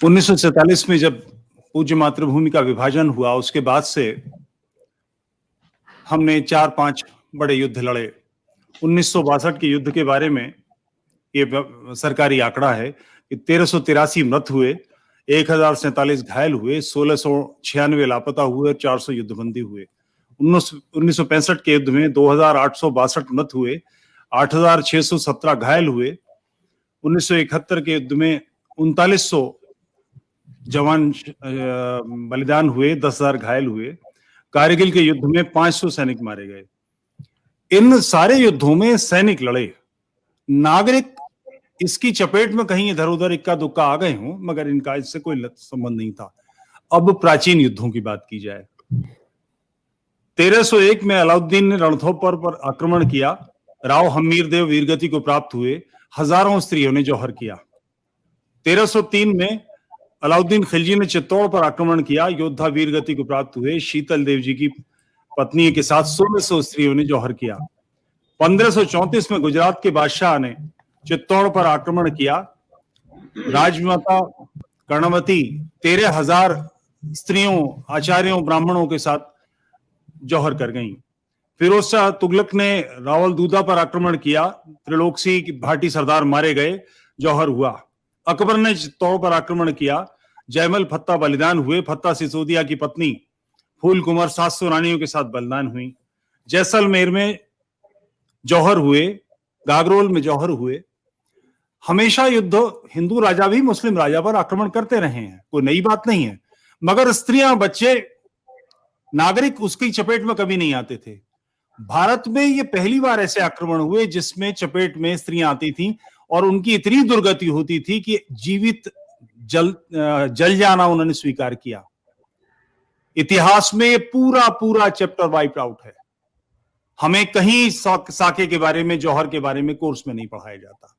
1947 में जब पूज्य मातृभूमि का विभाजन हुआ, उसके बाद से हमने 4-5 बड़े युद्ध लड़े। 1962 के युद्ध के बारे में ये सरकारी आंकड़ा है कि 1383 मृत हुए, 1047 घायल हुए, 1696 लापता हुए और 400 युद्धबंदी हुए। 1965 के युद्ध में 2862 मृत हुए, 8617 घायल हुए। 1971 के युद्ध में 3900 जवान बलिदान हुए, 10,000 घायल हुए। कारगिल के युद्ध में 500 सैनिक मारे गए। इन सारे युद्धों में सैनिक लड़े, नागरिक इसकी चपेट में कहीं इधर उधर इक्का दुक्का आ गए हों, मगर इनका इससे कोई संबंध नहीं था। अब प्राचीन युद्धों की बात की जाए, 1301 में अलाउद्दीन ने रणथंभौर पर आक्रमण किया, राव हम्मीरदेव वीरगति को प्राप्त हुए, हजारों स्त्रियों ने जौहर किया। 1303 में अलाउद्दीन खिलजी ने चित्तौड़ पर आक्रमण किया, योद्धा वीरगति को प्राप्त हुए, शीतल देव जी की पत्नी के साथ 1600 स्त्रियों ने जौहर किया। 1534 में गुजरात के बादशाह ने चित्तौड़ पर आक्रमण किया, राजमाता कर्णवती 13,000 स्त्रियों, आचार्यों, ब्राह्मणों के साथ जौहर कर गईं। फिरोज शाह तुगलक ने रावल दूदा पर आक्रमण किया, त्रिलोकसी की भाटी सरदार मारे गए, जौहर हुआ। अकबर ने चित्तौड़ पर आक्रमण किया, जयमल फत्ता बलिदान हुए, फत्ता सिसोदिया की पत्नी फूल कुंवर 700 रानियों के साथ बलिदान हुई। जैसलमेर में जौहर हुए, गागरोल में जौहर हुए। हमेशा युद्ध हिंदू राजा भी मुस्लिम राजा पर आक्रमण करते रहे हैं, कोई नई बात नहीं है, मगर स्त्रियां, बच्चे, नागरिक उसकी चपेट में कभी नहीं आते थे। भारत में ये पहली बार ऐसे आक्रमण हुए जिसमें चपेट में स्त्रियां आती थीं और उनकी इतनी दुर्गति होती थी कि जीवित जल जाना उन्होंने स्वीकार किया। इतिहास में पूरा चैप्टर वाइप आउट है। हमें कहीं साके के बारे में, जौहर के बारे में कोर्स में नहीं पढ़ाया जाता।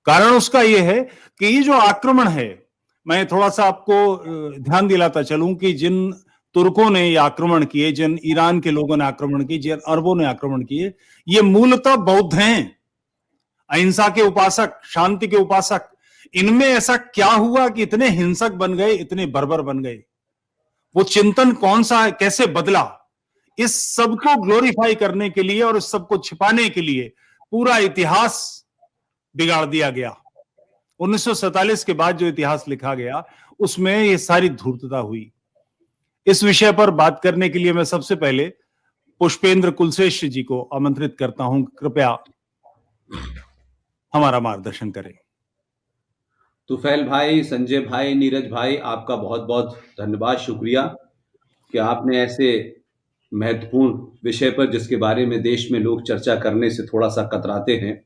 कारण उसका यह है कि ये जो आक्रमण है, मैं थोड़ा सा आपको ध्यान दिलाता चलूं कि जिन तुर्कों ने ये आक्रमण किए, जिन ईरान के लोगों ने आक्रमण किए, जिन अरबों ने आक्रमण किए, ये मूलतः बौद्ध हैं, अहिंसा के उपासक, शांति के उपासक। इनमें ऐसा क्या हुआ कि इतने हिंसक बन गए, इतने बर्बर बन गए? वो चिंतन कौन सा है, कैसे बदला? इस सबको ग्लोरीफाई करने के लिए और इस सबको छिपाने के लिए पूरा इतिहास बिगाड़ दिया गया। 1947 के बाद जो इतिहास लिखा गया उसमें ये सारी धूर्तता हुई। इस विषय पर बात करने के लिए मैं सबसे पहले पुष्पेंद्र कुलश्रेष्ठ जी को आमंत्रित करता हूं, कृपया हमारा मार्गदर्शन करें। तुफैल भाई, संजय भाई, नीरज भाई, आपका बहुत बहुत धन्यवाद, शुक्रिया कि आपने ऐसे महत्वपूर्ण विषय पर, जिसके बारे में देश में लोग चर्चा करने से थोड़ा सा कतराते हैं,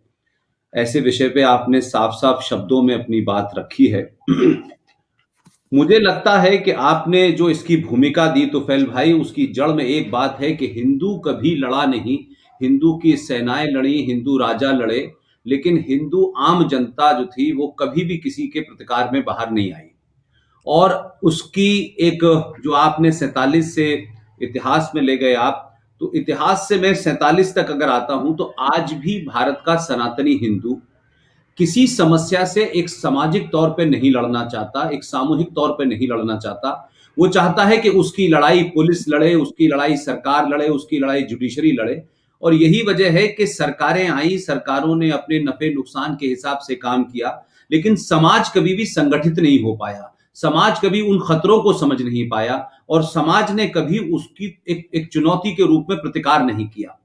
ऐसे विषय पे आपने साफ साफ शब्दों में अपनी बात रखी है। मुझे लगता है कि आपने जो इसकी भूमिका दी तुफैल भाई, उसकी जड़ में एक बात है कि हिंदू कभी लड़ा नहीं, हिंदू की सेनाएं लड़ी, हिंदू राजा लड़े, लेकिन हिंदू आम जनता जो थी वो कभी भी किसी के प्रतिकार में बाहर नहीं आई। और उसकी एक जो आपने 47 से इतिहास में ले गए आप, तो इतिहास से मैं 47 तक अगर आता हूं तो आज भी भारत का सनातनी हिंदू किसी समस्या से एक सामाजिक तौर पे नहीं लड़ना चाहता, एक सामूहिक तौर पे नहीं लड़ना चाहता। वो चाहता है कि उसकी लड़ाई पुलिस लड़े, उसकी लड़ाई सरकार लड़े, उसकी लड़ाई जुडिशरी लड़े। और यही वजह है कि सरकारें आई, सरकारों ने अपने नफे नुकसान के हिसाब से काम किया, लेकिन समाज कभी भी संगठित नहीं हो पाया, समाज कभी उन खतरों को समझ नहीं पाया, और समाज ने कभी उसकी एक चुनौती के रूप में प्रतिकार नहीं किया।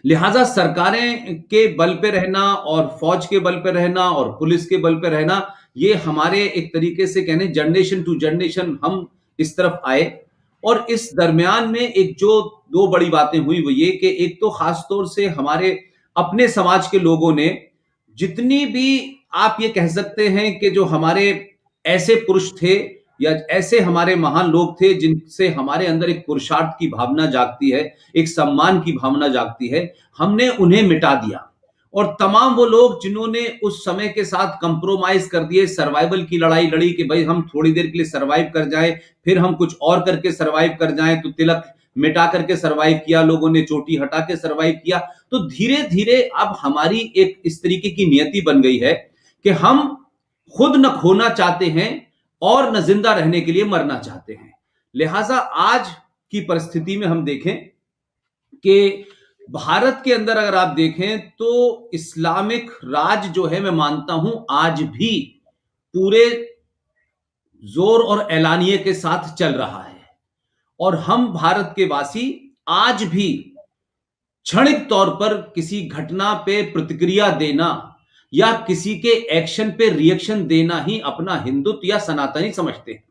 लिहाजा सरकारें के बल पे रहना और फौज के बल पे रहना और पुलिस के बल पे रहना, ये हमारे एक तरीके से कहने जनरेशन टू जनरेशन हम इस तरफ आए। और इस दरमियान में एक जो दो बड़ी बातें हुई वो ये कि एक तो खास तौर से हमारे अपने समाज के लोगों ने, जितनी भी आप ये कह सकते हैं कि जो हमारे ऐसे पुरुष थे या ऐसे हमारे महान लोग थे जिनसे हमारे अंदर एक पुरुषार्थ की भावना जागती है, एक सम्मान की भावना जागती है, हमने उन्हें मिटा दिया। और तमाम वो लोग जिन्होंने उस समय के साथ कंप्रोमाइज कर दिए, सर्वाइवल की लड़ाई लड़ी कि भाई हम थोड़ी देर के लिए सर्वाइव कर जाएं, फिर हम कुछ और करके सर्वाइव कर जाएं, तो तिलक मिटा करके सर्वाइव किया, लोगों ने चोटी हटा के सर्वाइव किया। तो धीरे धीरे अब हमारी एक इस तरीके की नियति बन गई है कि हम खुद न खोना चाहते हैं और न जिंदा रहने के लिए मरना चाहते हैं। लिहाजा आज की परिस्थिति में हम देखें कि भारत के अंदर अगर आप देखें तो इस्लामिक राज जो है, मैं मानता हूं आज भी पूरे जोर और एलानिये के साथ चल रहा है। और हम भारत के वासी आज भी क्षणिक तौर पर किसी घटना पे प्रतिक्रिया देना या किसी के एक्शन पे रिएक्शन देना ही अपना हिंदुत्व या सनातनी समझते हैं।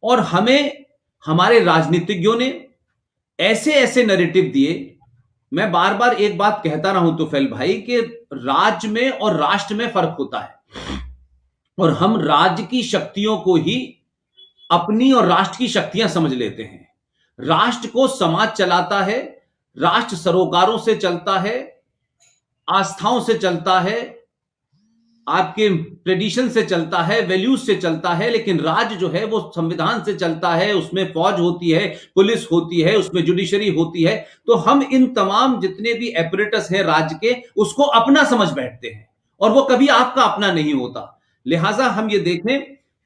और हमें हमारे राजनीतिज्ञों ने ऐसे ऐसे नैरेटिव दिए। मैं बार बार एक बात कहता रहा हूं तुफैल भाई कि राज्य में और राष्ट्र में फर्क होता है, और हम राज्य की शक्तियों को ही अपनी और राष्ट्र की शक्तियां समझ लेते हैं। राष्ट्र को समाज चलाता है, राष्ट्र सरोकारों से चलता है, आस्थाओं से चलता है, आपके ट्रेडिशन से चलता है, वैल्यूज से चलता है। लेकिन राज्य जो है वो संविधान से चलता है, उसमें फौज होती है, पुलिस होती है, उसमें जुडिशरी होती है। तो हम इन तमाम जितने भी एपरेटस हैं राज्य के, उसको अपना समझ बैठते हैं और वो कभी आपका अपना नहीं होता। लिहाजा हम ये देखें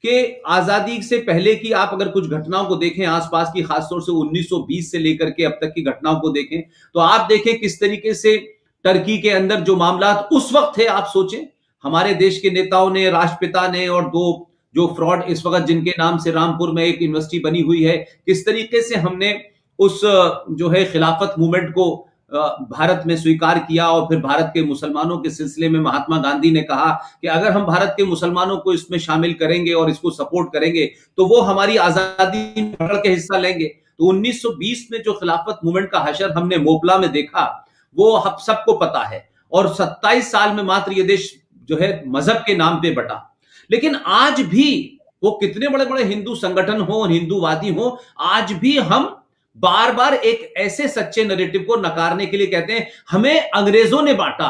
कि आजादी से पहले की आप अगर कुछ घटनाओं को देखें आसपास की, खासतौर से 1920 से लेकर के अब तक की घटनाओं को देखें, तो आप देखें किस तरीके से टर्की के अंदर जो मामला उस वक्त थे, आप सोचें हमारे देश के नेताओं ने, राष्ट्रपिता ने, और दो जो फ्रॉड इस वक्त जिनके नाम से रामपुर में एक यूनिवर्सिटी बनी हुई है, किस तरीके से हमने उस जो है खिलाफत मूवमेंट को भारत में स्वीकार किया। और फिर भारत के मुसलमानों के सिलसिले में महात्मा गांधी ने कहा कि अगर हम भारत के मुसलमानों को इसमें शामिल करेंगे और इसको सपोर्ट करेंगे तो वो हमारी आजादी में बढ़ के हिस्सा लेंगे। तो 1920 में जो खिलाफत मूवमेंट का हशर हमने मोपला में देखा, वो हम सबको पता है। और 27 साल में मात्र ये देश जो है मजहब के नाम पे बटा। लेकिन आज भी वो कितने बड़े बड़े हिंदू संगठन हो, हिंदूवादी हो, आज भी हम बार बार एक ऐसे सच्चे नैरेटिव को नकारने के लिए कहते हैं हमें अंग्रेजों ने बांटा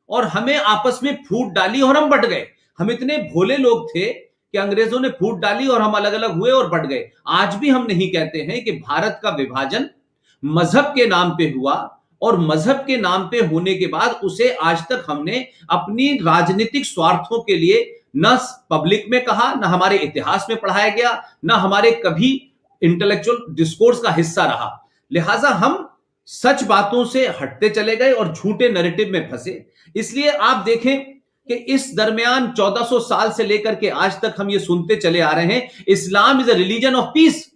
और हमें आपस में फूट डाली और हम बट गए। हम इतने भोले लोग थे कि अंग्रेजों ने फूट डाली और हम अलग अलग हुए और बट गए। आज भी हम नहीं कहते हैं कि भारत का विभाजन मजहब के नाम पे हुआ, और मजहब के नाम पे होने के बाद उसे आज तक हमने अपनी राजनीतिक स्वार्थों के लिए न पब्लिक में कहा, न हमारे इतिहास में पढ़ाया गया, न हमारे कभी इंटेलेक्चुअल डिस्कोर्स का हिस्सा रहा। लिहाजा हम सच बातों से हटते चले गए और झूठे नैरेटिव में फंसे। इसलिए आप देखें कि इस दरमियान 1400 साल से लेकर के आज तक हम ये सुनते चले आ रहे हैं, Islam is a religion of peace.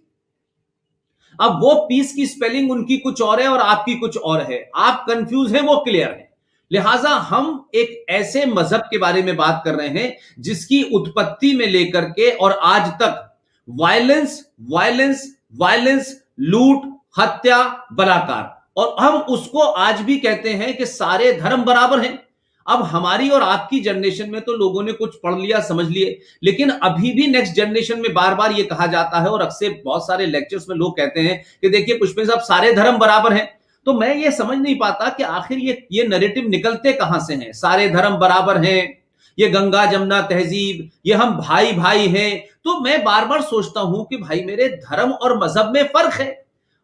अब वो पीस की स्पेलिंग उनकी कुछ और है और आपकी कुछ और है, आप कंफ्यूज हैं, वो क्लियर है। लिहाजा हम एक ऐसे मजहब के बारे में बात कर रहे हैं जिसकी उत्पत्ति में लेकर के और आज तक वायलेंस वायलेंस वायलेंस, लूट, हत्या, बलात्कार, और हम उसको आज भी कहते हैं कि सारे धर्म बराबर हैं। अब हमारी और आपकी जनरेशन में तो लोगों ने कुछ पढ़ लिया, समझ लिए, लेकिन अभी भी नेक्स्ट जनरेशन में बार बार ये कहा जाता है और अक्सर बहुत सारे लेक्चर्स में लोग कहते हैं कि देखिए पुष्पेंद्र साहब सारे धर्म बराबर हैं। तो मैं ये समझ नहीं पाता कि आखिर ये नैरेटिव निकलते कहां से हैं। सारे धर्म बराबर हैं, ये गंगा जमुना तहजीब, ये हम भाई भाई हैं। तो मैं बार बार सोचता हूं कि भाई मेरे धर्म और मजहब में फर्क है।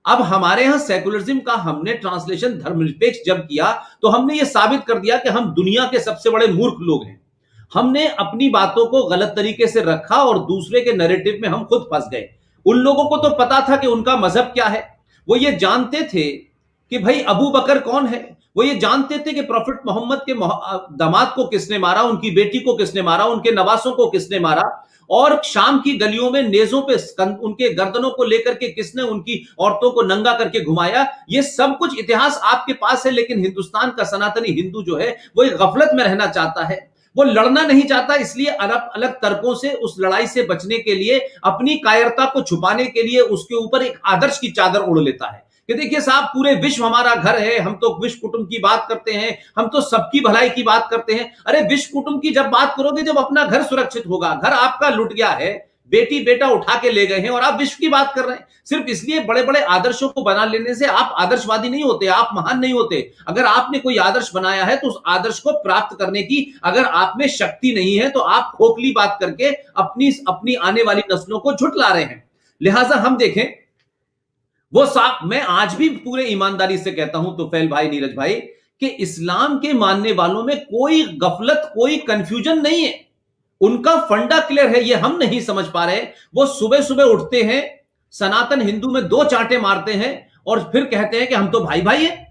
अब हमारे यहां सेकुलरिज्म का हमने ट्रांसलेशन धर्मनिरपेक्ष जब किया तो हमने ये साबित कर दिया कि हम दुनिया के सबसे बड़े मूर्ख लोग हैं। हमने अपनी बातों को गलत तरीके से रखा और दूसरे के नैरेटिव में हम खुद फंस गए। उन लोगों को तो पता था कि उनका मजहब क्या है, वो ये जानते थे कि भाई अबू बकर कौन है, वो ये जानते थे कि प्रॉफिट मोहम्मद के दामाद को किसने मारा, उनकी बेटी को किसने मारा, उनके नवासों को किसने मारा, और शाम की गलियों में नेजों पे उनके गर्दनों को लेकर के किसने उनकी औरतों को नंगा करके घुमाया। ये सब कुछ इतिहास आपके पास है। लेकिन हिंदुस्तान का सनातनी हिंदू जो है वो एक गफलत में रहना चाहता है, वो लड़ना नहीं चाहता। इसलिए अलग अलग तर्कों से उस लड़ाई से बचने के लिए, अपनी कायरता को छुपाने के लिए उसके ऊपर एक आदर्श की चादर ओढ़ लेता है कि देखिए साहब पूरे विश्व हमारा घर है, हम तो विश्व कुटुंब की बात करते हैं, हम तो सबकी भलाई की बात करते हैं। अरे विश्व कुटुंब की जब बात करोगे जब अपना घर सुरक्षित होगा। घर आपका लुट गया है, बेटी बेटा उठा के ले गए हैं और आप विश्व की बात कर रहे हैं। सिर्फ इसलिए बड़े बड़े आदर्शों को बना लेने से आप आदर्शवादी नहीं होते, आप महान नहीं होते। अगर आपने कोई आदर्श बनाया है तो उस आदर्श को प्राप्त करने की अगर आप में शक्ति नहीं है तो आप खोखली बात करके अपनी आने वाली नस्लों को झुठला रहे हैं। लिहाजा हम देखें वो साफ, मैं आज भी पूरे ईमानदारी से कहता हूं तुफैल भाई, नीरज भाई, कि इस्लाम के मानने वालों में कोई गफलत, कोई कंफ्यूजन नहीं है। उनका फंडा क्लियर है, ये हम नहीं समझ पा रहे। वो सुबह सुबह उठते हैं, सनातन हिंदू में 2 चांटे मारते हैं और फिर कहते हैं कि हम तो भाई भाई हैं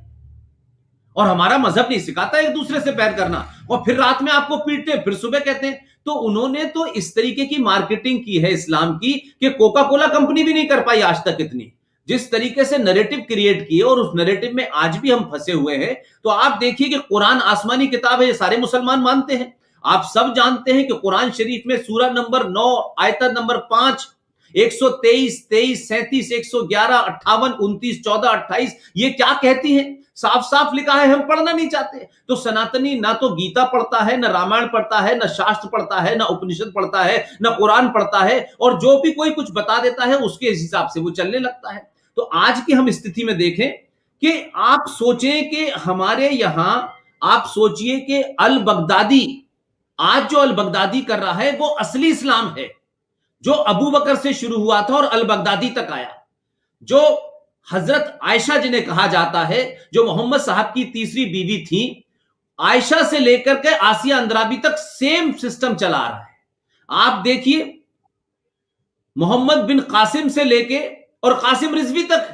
और हमारा मजहब नहीं सिखाता एक दूसरे से बैर करना, और फिर रात में आपको पीटते हैं, फिर सुबह कहते हैं। तो उन्होंने तो इस तरीके की मार्केटिंग की है इस्लाम की कि कोका कोला कंपनी भी नहीं कर पाई आज तक इतनी, जिस तरीके से नैरेटिव क्रिएट किए, और उस नैरेटिव में आज भी हम फंसे हुए हैं। तो आप देखिए कि कुरान आसमानी किताब है, ये सारे मुसलमान मानते हैं। आप सब जानते हैं कि कुरान शरीफ में सूरा नंबर 9 आयत नंबर 5 123, 23, 37, 111, 58, 29, 14, 28 ये क्या कहती है? साफ साफ लिखा है, हम पढ़ना नहीं चाहते। तो सनातनी ना तो गीता पढ़ता है, ना रामायण पढ़ता है, ना शास्त्र पढ़ता है, ना उपनिषद पढ़ता है, ना कुरान पढ़ता है, और जो भी कोई कुछ बता देता है उसके हिसाब से वो चलने लगता है। तो आज की हम स्थिति में देखें कि आप सोचें कि हमारे यहां, आप सोचिए कि अल बगदादी, आज जो अल बगदादी कर रहा है वो असली इस्लाम है, जो अबू बकर से शुरू हुआ था और अल बगदादी तक आया, जो हजरत आयशा जिन्हें कहा जाता है, जो मोहम्मद साहब की तीसरी बीवी थी, आयशा से लेकर के आसिया अंद्राबी तक सेम सिस्टम चला रहा है। आप देखिए मोहम्मद बिन कासिम से लेके और कासिम रिजवी तक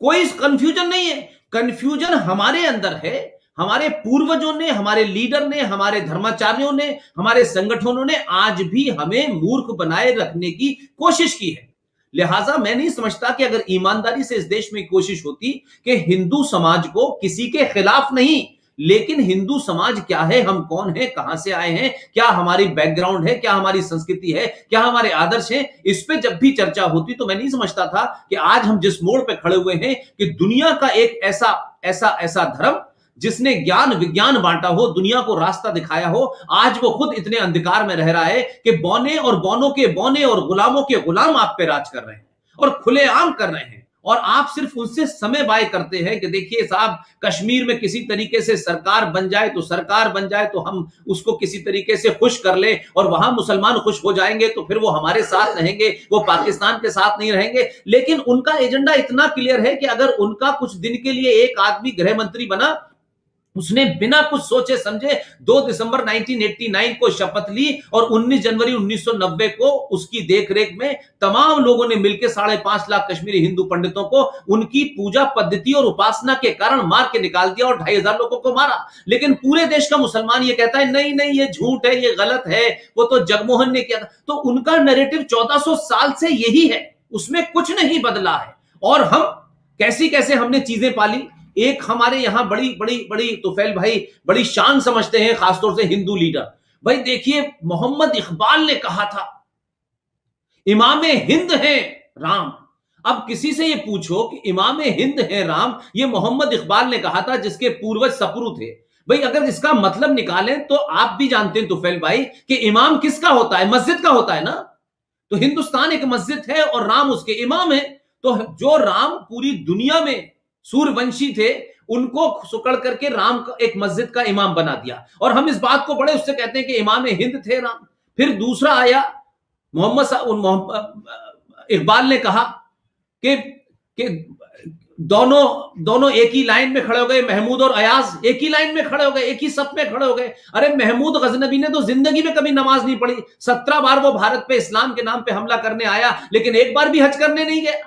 कोई कंफ्यूजन नहीं है। कंफ्यूजन हमारे अंदर है, हमारे पूर्वजों ने, हमारे लीडर ने, हमारे धर्माचार्यों ने, हमारे संगठनों ने आज भी हमें मूर्ख बनाए रखने की कोशिश की है। लिहाजा मैं नहीं समझता कि अगर ईमानदारी से इस देश में कोशिश होती कि हिंदू समाज को, किसी के खिलाफ नहीं, लेकिन हिंदू समाज क्या है, हम कौन है, कहां से आए हैं, क्या हमारी बैकग्राउंड है, क्या हमारी संस्कृति है, क्या हमारे आदर्श हैं, इस पे जब भी चर्चा होती तो मैं नहीं समझता था कि आज हम जिस मोड़ पे खड़े हुए हैं कि दुनिया का एक ऐसा ऐसा ऐसा धर्म जिसने ज्ञान विज्ञान बांटा हो, दुनिया को रास्ता दिखाया हो, आज वो खुद इतने अंधकार में रह रहा है कि बौने और बौनों के बौने और गुलामों के गुलाम आप पे राज कर रहे हैं और खुलेआम कर रहे हैं। और आप सिर्फ उनसे समय बाय करते हैं कि देखिए साहब, कश्मीर में किसी तरीके से सरकार बन जाए तो हम उसको किसी तरीके से खुश कर ले, और वहां मुसलमान खुश हो जाएंगे तो फिर वो हमारे साथ रहेंगे, वो पाकिस्तान के साथ नहीं रहेंगे। लेकिन उनका एजेंडा इतना क्लियर है कि अगर उनका कुछ दिन के लिए एक आदमी गृह मंत्री बना, उसने बिना कुछ सोचे समझे 2 दिसंबर 1989 को शपथ ली और 19 जनवरी 1990 को उसकी देखरेख में तमाम लोगों ने मिलकर 5.5 लाख कश्मीरी हिंदू पंडितों को उनकी पूजा पद्धति और उपासना के कारण मार के निकाल दिया और 2,500 लोगों को मारा। लेकिन पूरे देश का मुसलमान ये कहता है नहीं नहीं, ये झूठ है, ये गलत है, वो तो जगमोहन ने किया था। तो उनका नैरेटिव 1400 साल से यही है, उसमें कुछ नहीं बदला है। और हम कैसी कैसे हमने चीजें पाली। एक हमारे यहां बड़ी बड़ी बड़ी तुफैल भाई बड़ी शान समझते हैं, खासतौर से हिंदू लीडर। भाई देखिए, मोहम्मद इकबाल ने कहा था इमाम हिंद है राम। अब किसी से ये पूछो कि इमाम हिंद है राम, ये मोहम्मद इकबाल ने कहा था, जिसके पूर्वज सपरू थे। भाई अगर इसका मतलब निकालें तो आप भी जानते हैं तुफैल भाई कि इमाम किसका होता है, मस्जिद का होता है ना। तो हिंदुस्तान एक मस्जिद है और राम उसके इमाम है। तो जो राम पूरी दुनिया में सूर्यवंशी थे, उनको सुकड़ करके राम का एक मस्जिद का इमाम बना दिया, और हम इस बात को बड़े उससे कहते हैं कि इमाम हिंद थे राम। फिर दूसरा आया मोहम्मद इकबाल ने कहा कि दोनों एक ही लाइन में खड़े हो गए, महमूद और अयाज एक ही लाइन में खड़े हो गए, एक ही सफ में खड़े हो गए। अरे महमूद गजनबी ने तो जिंदगी में कभी नमाज नहीं पढ़ी, 17 बार वो भारत पे इस्लाम के नाम पे हमला करने आया, लेकिन एक बार भी हज करने नहीं गया।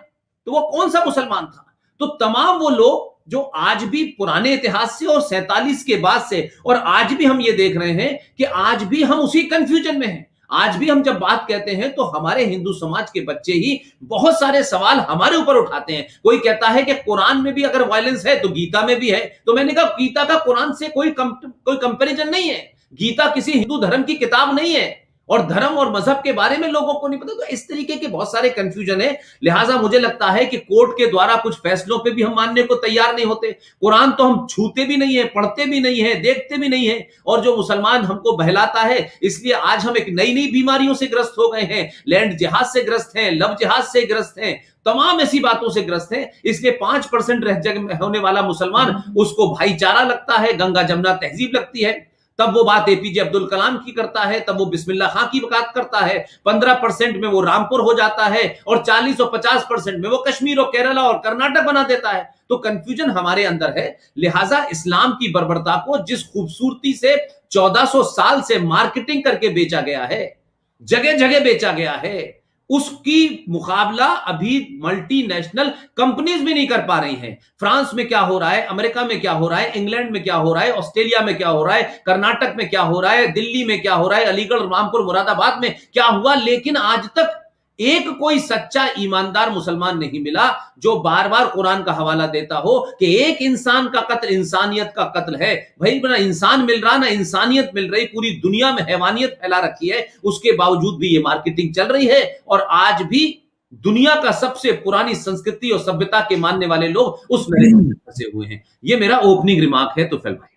तो वो कौन सा मुसलमान था? तो तमाम वो लोग जो आज भी पुराने इतिहास से और 47 के बाद से, और आज भी हम ये देख रहे हैं कि आज भी हम उसी कंफ्यूजन में हैं। आज भी हम जब बात कहते हैं तो हमारे हिंदू समाज के बच्चे ही बहुत सारे सवाल हमारे ऊपर उठाते हैं। कोई कहता है कि कुरान में भी अगर वायलेंस है तो गीता में भी है। तो मैंने कहा गीता का कुरान से कोई कंपैरिजन नहीं है। गीता किसी हिंदू धर्म की किताब नहीं है, और धर्म और मजहब के बारे में लोगों को नहीं पता। तो इस तरीके के बहुत सारे कंफ्यूजन है। लिहाजा मुझे लगता है कि कोर्ट के द्वारा कुछ फैसलों पे भी हम मानने को तैयार नहीं होते। कुरान तो हम छूते भी नहीं है, पढ़ते भी नहीं है, देखते भी नहीं है, और जो मुसलमान हमको बहलाता है। इसलिए आज हम एक नई नई बीमारियों से ग्रस्त हो गए हैं, लैंड जिहाद से ग्रस्त हैं, लव जिहाद से ग्रस्त हैं, तमाम ऐसी बातों से ग्रस्त हैं। इसलिए 5% रह जग में होने वाला मुसलमान, उसको भाईचारा लगता है, गंगा जमुना तहजीब लगती है। तब वो बात एपीजे अब्दुल कलाम की करता है, तब वो बिस्मिल्लाह खां की बात करता है। 15% में वो रामपुर हो जाता है, और 40 और 50% में वो कश्मीर और केरला और कर्नाटक बना देता है। तो कंफ्यूजन हमारे अंदर है। लिहाजा इस्लाम की बर्बरता को जिस खूबसूरती से 1400 साल से मार्केटिंग करके बेचा गया है, जगह जगह बेचा गया है। उसकी मुकाबला अभी मल्टीनेशनल कंपनीज भी नहीं कर पा रही हैं। फ्रांस में क्या हो रहा है, अमेरिका में क्या हो रहा है, इंग्लैंड में क्या हो रहा है, ऑस्ट्रेलिया में क्या हो रहा है, कर्नाटक में क्या हो रहा है, दिल्ली में क्या हो रहा है, अलीगढ़, रामपुर, मुरादाबाद में क्या हुआ, लेकिन आज तक एक कोई सच्चा ईमानदार मुसलमान नहीं मिला जो बार बार कुरान का हवाला देता हो कि एक इंसान का कत्ल इंसानियत का कत्ल है। भाई ना इंसान मिल रहा ना इंसानियत मिल रही, पूरी दुनिया में हैवानियत फैला रखी है, उसके बावजूद भी ये मार्केटिंग चल रही है। और आज भी दुनिया का सबसे पुरानी संस्कृति और सभ्यता के मानने वाले लोग उस नरेटिव में फंसे हुए हैं। ये मेरा ओपनिंग रिमार्क है तोफैल भाई।